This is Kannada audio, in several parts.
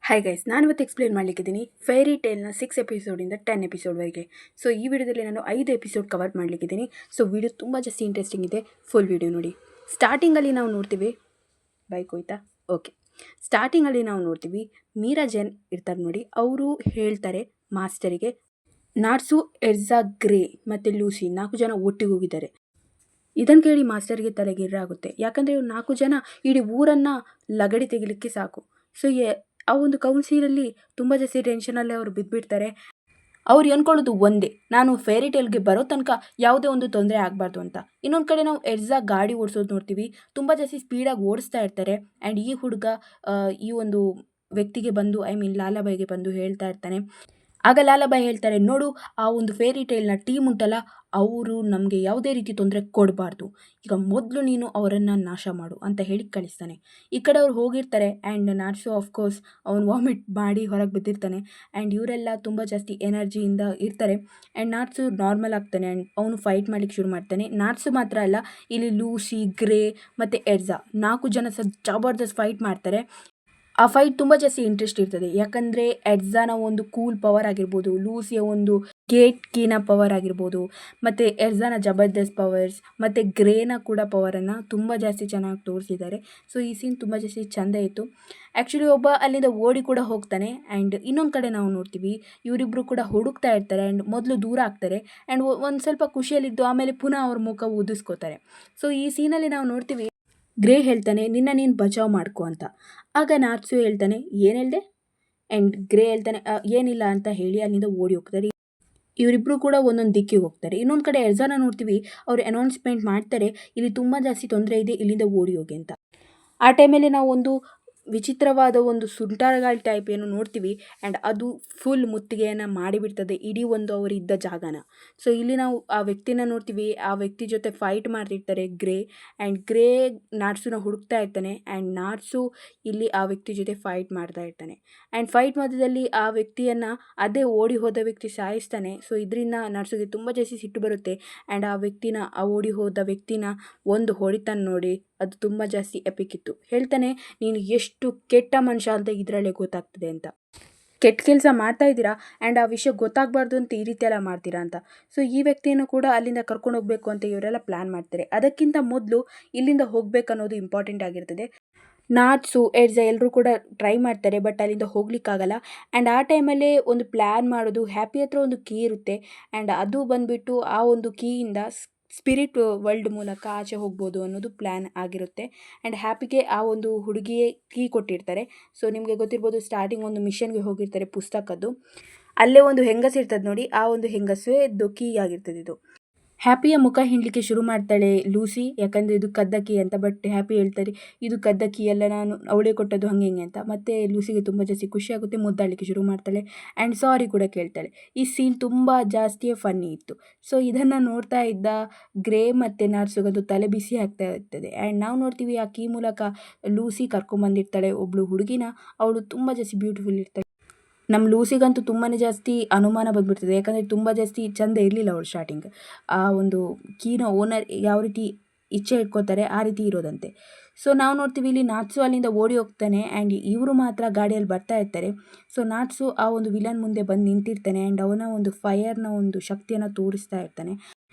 ಹಾಯ್ ಗೈಸ್, ನಾನು ಇವತ್ತು ಎಕ್ಸ್ಪ್ಲೇನ್ ಮಾಡಲಿಕ್ಕಿದ್ದೀನಿ ಫೇರಿ ಟೇಲ್ನ 6 ಎಪಿಸೋಡಿಂದ 10 ಎಪಿಸೋಡ್ವರೆಗೆ. ಸೊ ಈ ವಿಡಿಯೋದಲ್ಲಿ ನಾನು 5 ಎಪಿಸೋಡ್ ಕವರ್ ಮಾಡಲಿಕ್ಕಿದ್ದೀನಿ. ಸೊ ವಿಡಿಯೋ ತುಂಬ ಜಾಸ್ತಿ ಇಂಟ್ರೆಸ್ಟಿಂಗ್ ಇದೆ, ಫುಲ್ ವಿಡಿಯೋ ನೋಡಿ. ಸ್ಟಾರ್ಟಿಂಗಲ್ಲಿ ನಾವು ನೋಡ್ತೀವಿ, ಬೈಕ್ ಹೋಯ್ತಾ? ಓಕೆ. ಸ್ಟಾರ್ಟಿಂಗಲ್ಲಿ ನಾವು ನೋಡ್ತೀವಿ ಮೀರಾ ಜೈನ್ ಇರ್ತಾರೆ ನೋಡಿ. ಅವರು ಹೇಳ್ತಾರೆ ಮಾಸ್ಟರಿಗೆ, ನಾಟ್ಸು, ಎರ್ಜಾ, ಗ್ರೇ ಮತ್ತು ಲೂಸಿ 4 ಜನ ಒಟ್ಟಿಗೆ ಹೋಗಿದ್ದಾರೆ. ಇದನ್ನು ಕೇಳಿ ಮಾಸ್ಟರ್ಗೆ ತಲೆಗಿರಾಗುತ್ತೆ. ಯಾಕಂದರೆ ಇವ್ರು 4 ಜನ ಇಡೀ ಊರನ್ನು ಲಗಡಿ ತೆಗಿಲಿಕ್ಕೆ ಸಾಕು. ಸೊ ಆ ಒಂದು ಕೌನ್ಸಿಲಲ್ಲಿ ತುಂಬ ಜಾಸ್ತಿ ಟೆನ್ಷನಲ್ಲಿ ಅವರು ಬಿದ್ದುಬಿಡ್ತಾರೆ. ಅವ್ರು ಅಂದ್ಕೊಳ್ಳೋದು ಒಂದೇ, ನಾನು ಫೇರಿ ಟೇಲ್ಗೆ ಬರೋ ತನಕ ಯಾವುದೇ ಒಂದು ತೊಂದರೆ ಆಗಬಾರ್ದು ಅಂತ. ಇನ್ನೊಂದು ಕಡೆ ನಾವು ಎರ್ಜಾ ಗಾಡಿ ಓಡಿಸೋದು ನೋಡ್ತೀವಿ. ತುಂಬ ಜಾಸ್ತಿ ಸ್ಪೀಡಾಗಿ ಓಡಿಸ್ತಾ ಇರ್ತಾರೆ. ಆ್ಯಂಡ್ ಈ ಹುಡುಗ ಈ ಒಂದು ವ್ಯಕ್ತಿಗೆ ಬಂದು, ಲಾಲಾಬಾಯ್ಗೆ ಬಂದು ಹೇಳ್ತಾ ಇರ್ತಾನೆ. ಆಗ ಲಾಲಾಬಾಯಿ ಹೇಳ್ತಾರೆ, ನೋಡು, ಆ ಒಂದು ಫೇರಿ ಟೇಲ್ನ ಟೀಮ್ ಉಂಟಲ್ಲ, ಅವರು ನಮಗೆ ಯಾವುದೇ ರೀತಿ ತೊಂದರೆ ಕೊಡಬಾರ್ದು. ಈಗ ಮೊದಲು ನೀನು ಅವರನ್ನು ನಾಶ ಮಾಡು ಅಂತ ಹೇಳಿ ಕಳಿಸ್ತಾನೆ. ಈ ಕಡೆ ಅವ್ರು ಹೋಗಿರ್ತಾರೆ. ಆ್ಯಂಡ್ ನಾಟ್ಸು ಆಫ್ಕೋರ್ಸ್ ಅವನು ವಾಮಿಟ್ ಮಾಡಿ ಹೊರಗೆ ಬಿದ್ದಿರ್ತಾನೆ. ಆ್ಯಂಡ್ ಇವರೆಲ್ಲ ತುಂಬ ಜಾಸ್ತಿ ಎನರ್ಜಿಯಿಂದ ಇರ್ತಾರೆ. ಆ್ಯಂಡ್ ನಾಟ್ಸು ನಾರ್ಮಲ್ ಆಗ್ತಾನೆ. ಆ್ಯಂಡ್ ಅವನು ಫೈಟ್ ಮಾಡಲಿಕ್ಕೆ ಶುರು ಮಾಡ್ತಾನೆ. ನಾಟ್ಸು ಮಾತ್ರ ಅಲ್ಲ, ಇಲ್ಲಿ ಲೂಸಿ, ಗ್ರೇ ಮತ್ತು ಎರ್ಜಾ 4 ಜನ ಜಬರ್ದಸ್ತ್ ಫೈಟ್ ಮಾಡ್ತಾರೆ. ಆ ಫೈಟ್ ತುಂಬ ಜಾಸ್ತಿ ಇಂಟ್ರೆಸ್ಟ್ ಇರ್ತದೆ. ಯಾಕಂದರೆ ಎರ್ಜಾನ ಒಂದು ಕೂಲ್ ಪವರ್ ಆಗಿರ್ಬೋದು, ಲೂಸಿಯ ಒಂದು ಗೇಟ್ ಕೀನ ಪವರ್ ಆಗಿರ್ಬೋದು, ಮತ್ತು ಎರ್ಜಾನ ಜಬರ್ದಸ್ತ್ ಪವರ್ಸ್, ಮತ್ತು ಗ್ರೇನ ಕೂಡ ಪವರನ್ನು ತುಂಬ ಜಾಸ್ತಿ ಚೆನ್ನಾಗಿ ತೋರಿಸಿದ್ದಾರೆ. ಸೊ ಈ ಸೀನ್ ತುಂಬ ಜಾಸ್ತಿ ಚೆಂದ ಇತ್ತು. ಆ್ಯಕ್ಚುಲಿ ಒಬ್ಬ ಅಲ್ಲಿಂದ ಓಡಿ ಕೂಡ ಹೋಗ್ತಾನೆ. ಆ್ಯಂಡ್ ಇನ್ನೊಂದು ಕಡೆ ನಾವು ನೋಡ್ತೀವಿ, ಇವರಿಬ್ಬರು ಕೂಡ ಹುಡುಕ್ತಾ ಇರ್ತಾರೆ. ಆ್ಯಂಡ್ ಮೊದಲು ದೂರ ಆಗ್ತಾರೆ. ಆ್ಯಂಡ್ ಒಂದು ಸ್ವಲ್ಪ ಖುಷಿಯಲ್ಲಿದ್ದು ಆಮೇಲೆ ಪುನಃ ಅವ್ರ ಮುಖ ಊದಿಸ್ಕೋತಾರೆ. ಸೊ ಈ ಸೀನಲ್ಲಿ ನಾವು ನೋಡ್ತೀವಿ, ಗ್ರೇ ಹೇಳ್ತಾನೆ, ನಿನ್ನ ನೀನು ಬಚಾವ್ ಮಾಡ್ಕೊ ಅಂತ. ಆಗ ನಾಟ್ಸು ಹೇಳ್ತಾನೆ, ಏನು ಹೇಳ್ದೆ? ಆ್ಯಂಡ್ ಗ್ರೇ ಹೇಳ್ತಾನೆ, ಏನಿಲ್ಲ ಅಂತ ಹೇಳಿ ಅಲ್ಲಿಂದ ಓಡಿ ಹೋಗ್ತಾರೆ. ಇವರಿಬ್ಬರು ಕೂಡ ಒಂದೊಂದು ದಿಕ್ಕಿಗೆ ಹೋಗ್ತಾರೆ. ಇನ್ನೊಂದು ಕಡೆ ಎರ್ಜಾನ ನೋಡ್ತೀವಿ, ಅವರು ಅನೌನ್ಸ್ಮೆಂಟ್ ಮಾಡ್ತಾರೆ, ಇಲ್ಲಿ ತುಂಬ ಜಾಸ್ತಿ ತೊಂದರೆ ಇದೆ, ಇಲ್ಲಿಂದ ಓಡಿ ಹೋಗಿ ಅಂತ. ಆ ಟೈಮಲ್ಲಿ ನಾವು ಒಂದು ವಿಚಿತ್ರವಾದ ಒಂದು ಸುಂಟರಗಾಳಿ ಟೈಪ್ ಏನು ನೋಡ್ತೀವಿ. ಆ್ಯಂಡ್ ಅದು ಫುಲ್ ಮುತ್ತಿಗೆಯನ್ನು ಮಾಡಿಬಿಡ್ತದೆ ಇಡೀ ಒಂದು ಅವರಿದ್ದ ಜಾಗನ. ಸೊ ಇಲ್ಲಿ ನಾವು ಆ ವ್ಯಕ್ತಿನ ನೋಡ್ತೀವಿ. ಆ ವ್ಯಕ್ತಿ ಜೊತೆ ಫೈಟ್ ಮಾಡ್ತಿರ್ತಾರೆ ಗ್ರೇ. ಆ್ಯಂಡ್ ಗ್ರೇ ನಾಟ್ಸುನ ಹುಡುಕ್ತಾ ಇರ್ತಾನೆ. ಆ್ಯಂಡ್ ನಾಟ್ಸು ಇಲ್ಲಿ ಆ ವ್ಯಕ್ತಿ ಜೊತೆ ಫೈಟ್ ಮಾಡ್ತಾ ಇರ್ತಾನೆ. ಆ್ಯಂಡ್ ಫೈಟ್ ಮಧ್ಯದಲ್ಲಿ ಆ ವ್ಯಕ್ತಿಯನ್ನು ಅದೇ ಓಡಿ ಹೋದ ವ್ಯಕ್ತಿ ಸಾಯಿಸ್ತಾನೆ. ಸೊ ಇದರಿಂದ ನಾಟ್ಸುಗೆ ತುಂಬ ಜಾಸ್ತಿ ಸಿಟ್ಟು ಬರುತ್ತೆ. ಆ್ಯಂಡ್ ಆ ಓಡಿ ಹೋದ ವ್ಯಕ್ತಿನ ಒಂದು ಹೊಡಿತಾನೆ ನೋಡಿ, ಅದು ತುಂಬ ಜಾಸ್ತಿ ಎಪಿಕ್ ಇತ್ತು. ಹೇಳ್ತಾನೆ, ನೀನು ಎಷ್ಟು ಕೆಟ್ಟ ಮನುಷ್ಯ ಅಂತ ಇದರಲ್ಲೇ ಗೊತ್ತಾಗ್ತದೆ ಅಂತ. ಕೆಟ್ಟ ಕೆಲಸ ಮಾಡ್ತಾ ಇದ್ದೀರಾ ಆ್ಯಂಡ್ ಆ ವಿಷಯ ಗೊತ್ತಾಗಬಾರ್ದು ಅಂತ ಈ ರೀತಿ ಎಲ್ಲ ಮಾಡ್ತೀರಾ ಅಂತ. ಸೊ ಈ ವ್ಯಕ್ತಿಯನ್ನು ಕೂಡ ಅಲ್ಲಿಂದ ಕರ್ಕೊಂಡು ಹೋಗಬೇಕು ಅಂತ ಇವರೆಲ್ಲ ಪ್ಲ್ಯಾನ್ ಮಾಡ್ತಾರೆ. ಅದಕ್ಕಿಂತ ಮೊದಲು ಇಲ್ಲಿಂದ ಹೋಗ್ಬೇಕು ಅನ್ನೋದು ಇಂಪಾರ್ಟೆಂಟ್ ಆಗಿರ್ತದೆ. ನಾಟ್ಸು, ಎರ್ಜಾ ಎಲ್ಲರೂ ಕೂಡ ಟ್ರೈ ಮಾಡ್ತಾರೆ, ಬಟ್ ಅಲ್ಲಿಂದ ಹೋಗ್ಲಿಕ್ಕಾಗಲ್ಲ. ಆ್ಯಂಡ್ ಆ ಟೈಮಲ್ಲೇ ಒಂದು ಪ್ಲ್ಯಾನ್ ಮಾಡೋದು, ಹ್ಯಾಪಿ ಹತ್ರ ಒಂದು ಕೀ ಇರುತ್ತೆ. ಆ್ಯಂಡ್ ಅದು ಬಂದುಬಿಟ್ಟು ಆ ಒಂದು ಕೀಯಿಂದ ಸ್ಪಿರಿಟ್ ವರ್ಲ್ಡ್ ಮೂಲಕ ಆಚೆ ಹೋಗ್ಬೋದು ಅನ್ನೋದು ಪ್ಲ್ಯಾನ್ ಆಗಿರುತ್ತೆ. ಆ್ಯಂಡ್ ಹ್ಯಾಪಿಗೆ ಆ ಒಂದು ಹುಡುಗಿಯೇ ಕೀ ಕೊಟ್ಟಿರ್ತಾರೆ. ಸೊ ನಿಮಗೆ ಗೊತ್ತಿರ್ಬೋದು, ಸ್ಟಾರ್ಟಿಂಗ್ ಒಂದು ಮಿಷನ್ಗೆ ಹೋಗಿರ್ತಾರೆ ಪುಸ್ತಕದ್ದು. ಅಲ್ಲೇ ಒಂದು ಹೆಂಗಸು ಇರ್ತದೆ ನೋಡಿ, ಆ ಒಂದು ಹೆಂಗಸೇ ಇದು ಕೀ ಆಗಿರ್ತದೆ. ಇದು ಹ್ಯಾಪಿಯ ಮುಖ ಹಿಂಡಲಿಕ್ಕೆ ಶುರು ಮಾಡ್ತಾಳೆ ಲೂಸಿ, ಯಾಕಂದರೆ ಇದು ಕದ್ದ ಕೀ ಅಂತ. ಬಟ್ ಹ್ಯಾಪಿ ಹೇಳ್ತಾರೆ, ಇದು ಕದ್ದ ಕೀ ಅಲ್ಲ, ನಾನು ಅವಳೇ ಕೊಟ್ಟದ್ದು ಹಂಗೆ ಹಿಂಗೆ ಅಂತ. ಮತ್ತು ಲೂಸಿಗೆ ತುಂಬ ಜಾಸ್ತಿ ಖುಷಿಯಾಗುತ್ತೆ, ಮುದ್ದಾಡಲಿಕ್ಕೆ ಶುರು ಮಾಡ್ತಾಳೆ. ಆ್ಯಂಡ್ ಸಾರಿ ಕೂಡ ಕೇಳ್ತಾಳೆ. ಈ ಸೀನ್ ತುಂಬ ಜಾಸ್ತಿಯೇ ಫನ್ನಿ ಇತ್ತು. ಸೊ ಇದನ್ನು ನೋಡ್ತಾ ಇದ್ದ ಗ್ರೇ ಮತ್ತು ನಾಟ್ಸುಗಂತೂ ತಲೆ ಬಿಸಿ ಆಗ್ತಾ ಇರ್ತದೆ. ಆ್ಯಂಡ್ ನಾವು ನೋಡ್ತೀವಿ, ಆ ಕೀ ಮೂಲಕ ಲೂಸಿ ಕರ್ಕೊಂಬಂದಿರ್ತಾಳೆ ಒಬ್ಬಳು ಹುಡುಗಿನ. ಅವಳು ತುಂಬ ಜಾಸ್ತಿ ಬ್ಯೂಟಿಫುಲ್ ಇರ್ತಾಳೆ. ನಮ್ಮ ಲೂಸಿಗಂತೂ ತುಂಬಾ ಜಾಸ್ತಿ ಅನುಮಾನ ಬಂದುಬಿಡ್ತದೆ. ಯಾಕಂದರೆ ತುಂಬ ಜಾಸ್ತಿ ಚೆಂದ ಇರಲಿಲ್ಲ ಅವಳು ಸ್ಟಾರ್ಟಿಂಗ್. ಆ ಒಂದು ಕೀನ ಓನರ್ ಯಾವ ರೀತಿ ಇಚ್ಛೆ ಇಟ್ಕೋತಾರೆ ಆ ರೀತಿ ಇರೋದಂತೆ. ಸೊ ನಾವು ನೋಡ್ತೀವಿ, ಇಲ್ಲಿ ನಾಟ್ಸು ಅಲ್ಲಿಂದ ಓಡಿ ಹೋಗ್ತಾನೆ. ಆ್ಯಂಡ್ ಇವರು ಮಾತ್ರ ಗಾಡಿಯಲ್ಲಿ ಬರ್ತಾ ಇರ್ತಾರೆ. ಸೊ ನಾಟ್ಸು ಆ ಒಂದು ವಿಲನ್ ಮುಂದೆ ಬಂದು ನಿಂತಿರ್ತಾನೆ. ಆ್ಯಂಡ್ ಅವನ ಒಂದು ಫೈರ್ನ ಒಂದು ಶಕ್ತಿಯನ್ನು ತೋರಿಸ್ತಾ ಇರ್ತಾನೆ.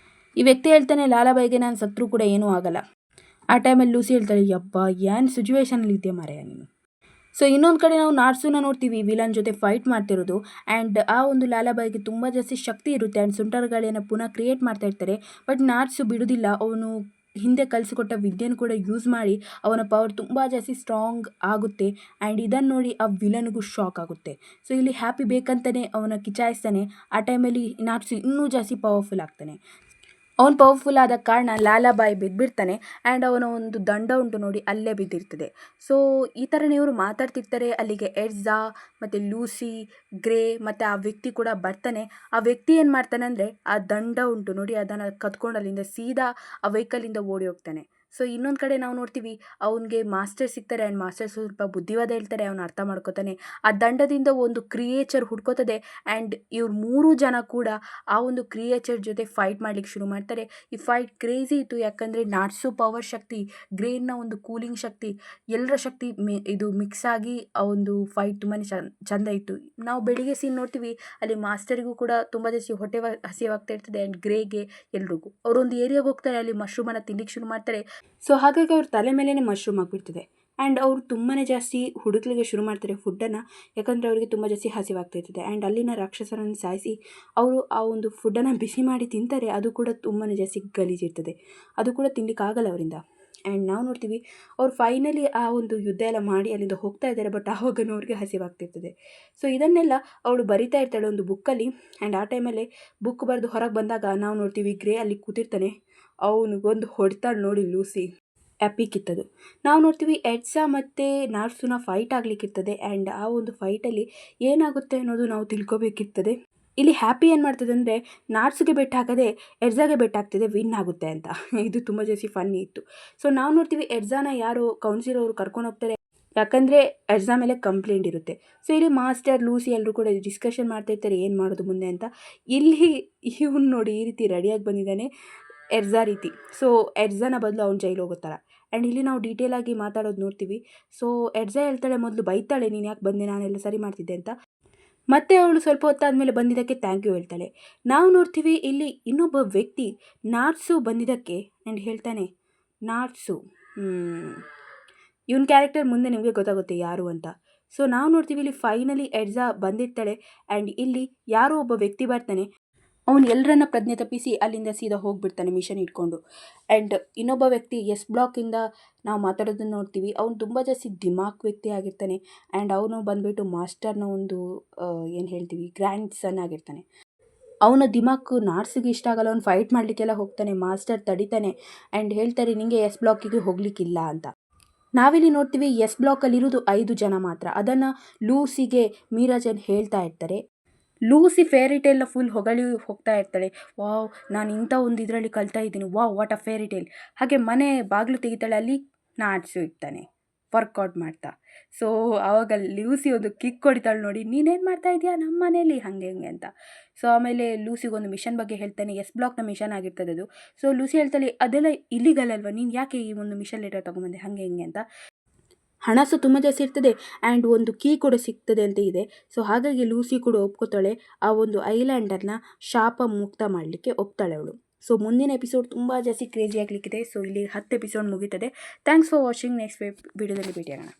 ಈ ವ್ಯಕ್ತಿ ಹೇಳ್ತಾನೆ, ಲಾಲಾಬಾಯಿಗೆ ನಾನು ಸತ್ರು ಕೂಡ ಏನೂ ಆಗಲ್ಲ. ಆ ಟೈಮಲ್ಲಿ ಲೂಸಿ ಹೇಳ್ತಾಳೆ, ಯಬ್ಬ ಏನು ಸಿಚುವೇಶನಲ್ಲಿ ಇದೆಯಾ ಮಾರಾಯ ನೀನು. ಸೊ ಇನ್ನೊಂದು ಕಡೆ ನಾವು ನಾಟ್ಸುನ ನೋಡ್ತೀವಿ, ವಿಲನ್ ಜೊತೆ ಫೈಟ್ ಮಾಡ್ತಿರೋದು. ಆ್ಯಂಡ್ ಆ ಒಂದು ಲಾಲಾಬಾಯಿಗೆ ತುಂಬ ಜಾಸ್ತಿ ಶಕ್ತಿ ಇರುತ್ತೆ. ಆ್ಯಂಡ್ ಸುಂಟರಗಾಳಿಯನ್ನು ಪುನಃ ಕ್ರಿಯೇಟ್ ಮಾಡ್ತಾ ಇರ್ತಾರೆ. ಬಟ್ ನಾಟ್ಸು ಬಿಡೋದಿಲ್ಲ. ಅವನು ಹಿಂದೆ ಕಲಿಸಿಕೊಟ್ಟ ವಿದ್ಯೆಯನ್ನು ಕೂಡ ಯೂಸ್ ಮಾಡಿ ಅವನ ಪವರ್ ತುಂಬ ಜಾಸ್ತಿ ಸ್ಟ್ರಾಂಗ್ ಆಗುತ್ತೆ. ಆ್ಯಂಡ್ ಇದನ್ನು ನೋಡಿ ಆ ವಿಲನ್ಗೂ ಶಾಕ್ ಆಗುತ್ತೆ. ಸೊ ಇಲ್ಲಿ ಹ್ಯಾಪಿ ಬೇಕಂತಲೇ ಅವನ ಕಿಚಾಯಿಸ್ತಾನೆ. ಆ ಟೈಮಲ್ಲಿ ನಾಟ್ಸು ಇನ್ನೂ ಜಾಸ್ತಿ ಪವರ್ಫುಲ್ ಆಗ್ತಾನೆ. ಅವನು ಪವರ್ಫುಲ್ ಆದ ಕಾರಣ ಲಾಲಾಬಾಯಿ ಬಿದ್ದುಬಿಡ್ತಾನೆ. ಆ್ಯಂಡ್ ಅವನ ಒಂದು ದಂಡ ಉಂಟು ನೋಡಿ, ಅಲ್ಲೇ ಬಿದ್ದಿರ್ತದೆ. ಸೊ ಈ ಥರನೇ ಇವರು ಮಾತಾಡ್ತಿರ್ತಾರೆ. ಅಲ್ಲಿಗೆ ಎರ್ಜಾ ಮತ್ತು ಲೂಸಿ, ಗ್ರೇ ಮತ್ತು ಆ ವ್ಯಕ್ತಿ ಕೂಡ ಬರ್ತಾನೆ. ಆ ವ್ಯಕ್ತಿ ಏನು ಮಾಡ್ತಾನೆ ಅಂದರೆ, ಆ ದಂಡ ಉಂಟು ನೋಡಿ, ಅದನ್ನು ಕತ್ಕೊಂಡು ಅಲ್ಲಿಂದ ಸೀದಾ ಆ ವೆಹಿಕಲಿಂದ ಓಡಿ ಹೋಗ್ತಾನೆ. ಸೊ ಇನ್ನೊಂದು ಕಡೆ ನಾವು ನೋಡ್ತೀವಿ ಅವನಿಗೆ ಮಾಸ್ಟರ್ ಸಿಗ್ತಾರೆ ಆ್ಯಂಡ್ ಮಾಸ್ಟರ್ ಸ್ವಲ್ಪ ಬುದ್ಧಿವಾದ ಹೇಳ್ತಾರೆ, ಅವನು ಅರ್ಥ ಮಾಡ್ಕೋತಾನೆ. ಆ ದಂಡದಿಂದ ಒಂದು ಕ್ರಿಯೇಚರ್ ಹುಡ್ಕೋತದೆ ಆ್ಯಂಡ್ ಇವ್ರು 3 ಜನ ಕೂಡ ಆ ಒಂದು ಕ್ರಿಯೇಚರ್ ಜೊತೆ ಫೈಟ್ ಮಾಡ್ಲಿಕ್ಕೆ ಶುರು ಮಾಡ್ತಾರೆ. ಈ ಫೈಟ್ ಕ್ರೇಜಿ ಇತ್ತು, ಯಾಕಂದರೆ ನಾಟ್ಸು ಪವರ್ ಶಕ್ತಿ, ಗ್ರೇನ್ನ ಒಂದು ಕೂಲಿಂಗ್ ಶಕ್ತಿ, ಎಲ್ಲರ ಶಕ್ತಿ ಇದು ಮಿಕ್ಸ್ ಆಗಿ ಆ ಒಂದು ಫೈಟ್ ತುಂಬಾ ಚಂದ ಇತ್ತು. ನಾವು ಬೆಳಿಗ್ಗೆ ಸೀನ್ ನೋಡ್ತೀವಿ, ಅಲ್ಲಿ ಮಾಸ್ಟರಿಗೂ ಕೂಡ ತುಂಬ ಜಾಸ್ತಿ ಹೊಟ್ಟೆ ಹಸಿವಾಗ್ತಾ ಇರ್ತದೆ ಆ್ಯಂಡ್ ಗ್ರೇಗೆ ಎಲ್ರಿಗೂ. ಅವರೊಂದು ಏರಿಯಾಗೆ ಹೋಗ್ತಾರೆ, ಅಲ್ಲಿ ಮಶ್ರೂಮನ್ನು ತಿನ್ಲಿಕ್ಕೆ ಶುರು ಮಾಡ್ತಾರೆ. ಸೊ ಹಾಗಾಗಿ ಅವ್ರ ತಲೆ ಮೇಲೇ ಮಶ್ರೂಮ್ ಆಗಿಬಿಡ್ತದೆ ಆ್ಯಂಡ್ ಅವರು ತುಂಬಾ ಜಾಸ್ತಿ ಹುಡುಕ್ಲಿಕ್ಕೆ ಶುರು ಮಾಡ್ತಾರೆ ಫುಡ್ಡನ್ನು, ಯಾಕಂದರೆ ಅವರಿಗೆ ತುಂಬ ಜಾಸ್ತಿ ಹಸಿವಾಗ್ತಾ ಇರ್ತದೆ. ಆ್ಯಂಡ್ ಅಲ್ಲಿನ ರಾಕ್ಷಸರನ್ನು ಸಾಯಿಸಿ ಅವರು ಆ ಒಂದು ಫುಡ್ಡನ್ನು ಬಿಸಿ ಮಾಡಿ ತಿಂತಾರೆ. ಅದು ಕೂಡ ತುಂಬಾ ಜಾಸ್ತಿ ಗಲೀಜಿರ್ತದೆ, ಅದು ಕೂಡ ತಿನ್ನಲಿಕ್ಕಾಗಲ್ಲ ಅವರಿಂದ. ಆ್ಯಂಡ್ ನಾವು ನೋಡ್ತೀವಿ ಅವ್ರು ಫೈನಲಿ ಆ ಒಂದು ಯುದ್ಧ ಎಲ್ಲ ಮಾಡಿ ಅಲ್ಲಿಂದ ಹೋಗ್ತಾ ಇದ್ದಾರೆ, ಬಟ್ ಆವಾಗನೂ ಅವ್ರಿಗೆ ಹಸಿವಾಗ್ತಿರ್ತದೆ. ಸೊ ಇದನ್ನೆಲ್ಲ ಅವಳು ಬರಿತಾ ಇರ್ತಾಳೆ ಒಂದು ಬುಕ್ಕಲ್ಲಿ. ಆ್ಯಂಡ್ ಆ ಟೈಮಲ್ಲಿ ಬುಕ್ ಬರೆದು ಹೊರಗೆ ಬಂದಾಗ ನಾವು ನೋಡ್ತೀವಿ ಗ್ರೇ ಅಲ್ಲಿ ಕೂತಿರ್ತಾನೆ, ಅವನಿಗೊಂದು ಹೊಡ್ತಾಳೆ ನೋಡಿ ಲೂಸಿ, ಎಪಿಕ್. ನಾವು ನೋಡ್ತೀವಿ ಎಡ್ಸಾ ಮತ್ತು ನಾರ್ಸುನ ಫೈಟ್ ಆಗಲಿಕ್ಕಿರ್ತದೆ ಆ್ಯಂಡ್ ಆ ಒಂದು ಫೈಟಲ್ಲಿ ಏನಾಗುತ್ತೆ ಅನ್ನೋದು ನಾವು ತಿಳ್ಕೊಬೇಕಿರ್ತದೆ. ಇಲ್ಲಿ ಹ್ಯಾಪಿ ಏನು ಮಾಡ್ತದೆ ಅಂದರೆ ನಾರ್ಸ್ಗೆ ಬೆಟ್ ಹಾಕದೆ ಎಡ್ಸಾಗೆ ಬೆಟ್ ಹಾಕ್ತಿದೆ, ವಿನ್ ಆಗುತ್ತೆ ಅಂತ. ಇದು ತುಂಬ ಜಾಸ್ತಿ ಫನ್ನಿ ಇತ್ತು. ಸೊ ನಾವು ನೋಡ್ತೀವಿ ಎಡ್ಸಾನ ಯಾರು ಕೌನ್ಸಿಲ್ ಅವರು ಕರ್ಕೊಂಡು ಹೋಗ್ತಾರೆ, ಯಾಕಂದರೆ ಎಡ್ಸಾ ಮೇಲೆ ಕಂಪ್ಲೇಂಟ್ ಇರುತ್ತೆ. ಸೊ ಇಲ್ಲಿ ಮಾಸ್ಟರ್ ಲೂಸಿ ಎಲ್ಲರೂ ಕೂಡ ಡಿಸ್ಕಷನ್ ಮಾಡ್ತಾ ಇರ್ತಾರೆ ಏನು ಮಾಡೋದು ಮುಂದೆ ಅಂತ. ಇಲ್ಲಿ ಇವನು ನೋಡಿ ಈ ರೀತಿ ರೆಡಿಯಾಗಿ ಬಂದಿದ್ದಾನೆ ಎಡ್ಸಾ ರೀತಿ. ಸೊ ಎಡ್ಸಾನ ಬದಲು ಅವ್ನು ಜೈಲು ಹೋಗುತ್ತಾರ. ಆ್ಯಂಡ್ ಇಲ್ಲಿ ನಾವು ಡೀಟೇಲಾಗಿ ಮಾತಾಡೋದು ನೋಡ್ತೀವಿ. ಸೊ ಎಡ್ಸಾ ಹೇಳ್ತಾಳೆ, ಮೊದಲು ಬೈತಾಳೆ ನೀನು ಯಾಕೆ ಬಂದೆ, ನಾನೆಲ್ಲ ಸರಿ ಮಾಡ್ತಿದ್ದೆ ಅಂತ. ಮತ್ತೆ ಅವಳು ಸ್ವಲ್ಪ ಹೊತ್ತಾದಮೇಲೆ ಬಂದಿದ್ದಕ್ಕೆ ಥ್ಯಾಂಕ್ ಯು ಹೇಳ್ತಾಳೆ. ನಾವು ನೋಡ್ತೀವಿ ಇಲ್ಲಿ ಇನ್ನೊಬ್ಬ ವ್ಯಕ್ತಿ ನಾಟ್ಸು ಬಂದಿದ್ದಕ್ಕೆ ಆ್ಯಂಡ್ ಹೇಳ್ತಾನೆ ನಾಟ್ಸು, ಇವನ ಕ್ಯಾರೆಕ್ಟರ್ ಮುಂದೆ ನಿಮಗೆ ಗೊತ್ತಾಗುತ್ತೆ ಯಾರು ಅಂತ. ಸೊ ನಾವು ನೋಡ್ತೀವಿ ಇಲ್ಲಿ ಫೈನಲಿ ಎಡ್ಸಾ ಬಂದಿರ್ತಾಳೆ ಆ್ಯಂಡ್ ಇಲ್ಲಿ ಯಾರೋ ಒಬ್ಬ ವ್ಯಕ್ತಿ ಬರ್ತಾನೆ, ಅವನು ಎಲ್ಲರನ್ನ ಪ್ರಜ್ಞೆ ತಪ್ಪಿಸಿ ಅಲ್ಲಿಂದ ಸೀದಾ ಹೋಗಿಬಿಡ್ತಾನೆ ಮಿಷನ್ ಇಟ್ಕೊಂಡು. ಆ್ಯಂಡ್ ಇನ್ನೊಬ್ಬ ವ್ಯಕ್ತಿ ಎಸ್ ಬ್ಲಾಕಿಂದ ನಾವು ಮಾತಾಡೋದನ್ನು ನೋಡ್ತೀವಿ, ಅವನು ತುಂಬ ಜಾಸ್ತಿ ದಿಮಾಕ್ ವ್ಯಕ್ತಿ ಆಗಿರ್ತಾನೆ ಆ್ಯಂಡ್ ಅವನು ಬಂದುಬಿಟ್ಟು ಮಾಸ್ಟರ್ನ ಒಂದು ಏನು ಹೇಳ್ತೀವಿ ಗ್ರ್ಯಾಂಡ್ ಸನ್ ಆಗಿರ್ತಾನೆ. ಅವನ ದಿಮಾಕು ನಾರ್ಸಿಗೆ ಇಷ್ಟ ಆಗಲ್ಲ, ಅವ್ನು ಫೈಟ್ ಮಾಡಲಿಕ್ಕೆಲ್ಲ ಹೋಗ್ತಾನೆ, ಮಾಸ್ಟರ್ ತಡಿತಾನೆ ಆ್ಯಂಡ್ ಹೇಳ್ತಾರೆ ನಿಮಗೆ ಎಸ್ ಬ್ಲಾಕಿಗೆ ಹೋಗಲಿಕ್ಕಿಲ್ಲ ಅಂತ. ನಾವಿಲ್ಲಿ ನೋಡ್ತೀವಿ ಎಸ್ ಬ್ಲಾಕಲ್ಲಿರೋದು 5 ಜನ ಮಾತ್ರ. ಅದನ್ನು ಲೂಸಿಗೆ ಮೀರಾಜನ್ ಹೇಳ್ತಾ ಇರ್ತಾರೆ. ಲೂಸಿ ಫೇರಿ ಟೇಲ್ನ ಫುಲ್ ಹೊಗಳಿ ಹೋಗ್ತಾ ಇರ್ತಾಳೆ, ವಾವ್ ನಾನು ಇಂಥ ಒಂದು ಇದರಲ್ಲಿ ಕಲ್ತಾ ಇದ್ದೀನಿ, wow what a fairy tale. ಹಾಗೆ ಮನೆ ಬಾಗಿಲು ತೆಗಿತಾಳೆ, ಅಲ್ಲಿ ನಾಟ್ಸು ಇರ್ತಾನೆ ವರ್ಕೌಟ್ ಮಾಡ್ತಾ. ಸೊ ಆವಾಗ ಲೂಸಿ ಒಂದು ಕಿಕ್ ಹೊಡಿತಾಳೆ ನೋಡಿ, ನೀನೇನು ಮಾಡ್ತಾ ಇದೆಯಾ ನಮ್ಮ ಮನೇಲಿ ಹಾಗೆ ಹಿಂಗೆ ಅಂತ. ಸೊ ಆಮೇಲೆ ಲೂಸಿಗೊಂದು ಮಿಷನ್ ಬಗ್ಗೆ ಹೇಳ್ತಾನೆ, ಎಸ್ ಬ್ಲಾಕ್ನ ಮಿಷನ್ ಆಗಿರ್ತದೆ ಅದು. ಸೊ ಲೂಸಿ ಹೇಳ್ತಾಳೆ ಅದೆಲ್ಲ ಇಲ್ಲಿಗಲ್ ಅಲ್ವಾ, ನೀನು ಯಾಕೆ ಈ ಒಂದು ಮಿಷನ್ ಲೆಟರ್ ತೊಗೊಂಬಂದೆ ಹಾಗೆ ಹಿಂಗೆ ಅಂತ. ಹಣ ಸಹ ತುಂಬ ಜಾಸ್ತಿ ಇರ್ತದೆ ಆ್ಯಂಡ್ ಒಂದು ಕೀ ಕೂಡ ಸಿಗ್ತದೆ ಅಂತ ಇದೆ. ಸೊ ಹಾಗಾಗಿ ಲೂಸಿ ಕೂಡ ಒಪ್ಕೋತಾಳೆ, ಆ ಒಂದು ಐಲ್ಯಾಂಡರ್ನ ಶಾಪ ಮುಕ್ತ ಮಾಡಲಿಕ್ಕೆ ಒಪ್ತಾಳೆ ಅವಳು. ಸೊ ಮುಂದಿನ ಎಪಿಸೋಡ್ ತುಂಬ ಜಾಸ್ತಿ ಕ್ರೇಜಿ ಆಗಲಿಕ್ಕಿದೆ. ಸೊ ಇಲ್ಲಿ 10 ಎಪಿಸೋಡ್ ಮುಗೀತದೆ. Thanks for watching. ನೆಕ್ಸ್ಟ್ ವಿಡಿಯೋದಲ್ಲಿ ಭೇಟಿಯಾಗೋಣ.